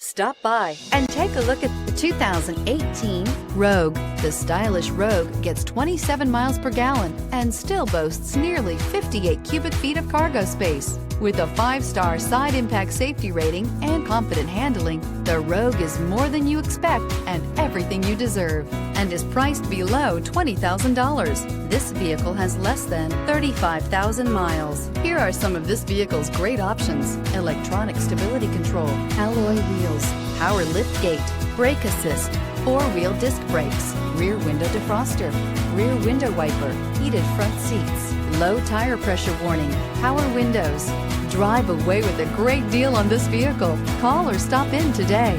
Stop by and take a look at the 2018 Rogue. The stylish Rogue gets 27 miles per gallon and still boasts nearly 58 cubic feet of cargo space. With a 5-star side impact safety rating and confident handling, the Rogue is more than you expect and everything you deserve, and is priced below $20,000. This vehicle has less than 35,000 miles. Here are some of this vehicle's great options: electronic stability control, alloy wheels, power liftgate, brake assist, 4-wheel disc brakes, rear window defroster, rear window wiper, heated front seats, low tire pressure warning, power windows. Drive away with a great deal on this vehicle. Call or stop in today.